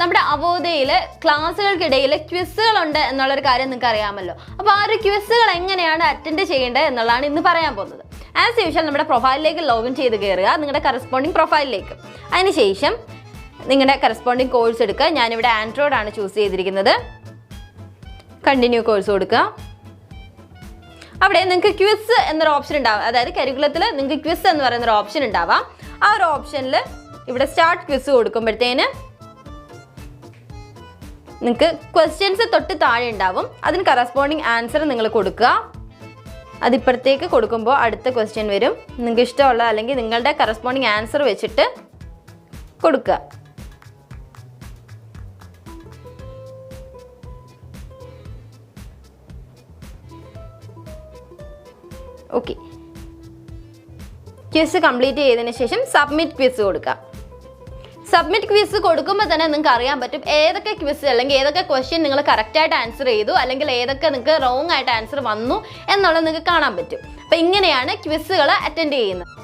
നമ്മുടെ അവോധയിൽ ക്ലാസ്സുകൾക്കിടയിൽ ക്വിസുകളുണ്ട് എന്നുള്ളൊരു കാര്യം നിങ്ങൾക്ക് അറിയാമല്ലോ. അപ്പോൾ ആ ഒരു ക്വിസുകൾ എങ്ങനെയാണ് അറ്റൻഡ് ചെയ്യേണ്ടത് എന്നുള്ളതാണ് ഇന്ന് പറയാൻ പോകുന്നത്. ആസ് യൂഷ്വൽ നമ്മുടെ പ്രൊഫൈലിലേക്ക് ലോഗിൻ ചെയ്ത് കയറുക, നിങ്ങളുടെ കറസ്പോണ്ടിങ് പ്രൊഫൈലിലേക്ക്. അതിനുശേഷം നിങ്ങളുടെ കറസ്പോണ്ടിങ് കോഴ്സ് എടുക്കുക. ഞാനിവിടെ ആൻഡ്രോയിഡ് ആണ് ചൂസ് ചെയ്തിരിക്കുന്നത്. കണ്ടിന്യൂ കോഴ്സ് കൊടുക്കുക. അവിടെ നിങ്ങൾക്ക് ക്വിസ് എന്നൊരു ഓപ്ഷൻ ഉണ്ടാവും. അതായത് കരിക്കുലത്തിൽ നിങ്ങൾക്ക് ക്വിസ് എന്ന് പറയുന്നൊരു ഓപ്ഷൻ ഉണ്ടാവാം. ആ ഒരു ഓപ്ഷനിൽ ഇവിടെ സ്റ്റാർട്ട് ക്വിസ് കൊടുക്കുമ്പോഴത്തേന് നിങ്ങൾക്ക് ക്വസ്റ്റ്യൻസ് തൊട്ട് താഴെ ഉണ്ടാവും. അതിന് കറസ്പോണ്ടിങ് ആൻസർ നിങ്ങൾ കൊടുക്കുക. അതിപ്പുറത്തേക്ക് കൊടുക്കുമ്പോൾ അടുത്ത ക്വസ്റ്റ്യൻ വരും. നിങ്ങൾക്ക് ഇഷ്ടമുള്ള അല്ലെങ്കിൽ നിങ്ങളുടെ കറസ്പോണ്ടിങ് ആൻസർ വെച്ചിട്ട് കൊടുക്കുക. ഓക്കെ, ക്വിസ് കംപ്ലീറ്റ് ചെയ്തതിന് ശേഷം സബ്മിറ്റ് ക്വിസ് കൊടുക്കുക. സബ്മിറ്റ് ക്വിസ് കൊടുക്കുമ്പോൾ തന്നെ നിങ്ങൾക്ക് അറിയാൻ പറ്റും ഏതൊക്കെ ക്വിസ് അല്ലെങ്കിൽ ഏതൊക്കെ ക്വസ്റ്റ്യൻ നിങ്ങൾ കറക്റ്റായിട്ട് ആൻസർ ചെയ്തു, അല്ലെങ്കിൽ ഏതൊക്കെ നിങ്ങൾക്ക് റോങ് ആയിട്ട് ആൻസർ വന്നു എന്നുള്ളത് നിങ്ങൾക്ക് കാണാൻ പറ്റും. അപ്പോൾ ഇങ്ങനെയാണ് ക്വിസുകൾ അറ്റൻഡ് ചെയ്യുന്നത്.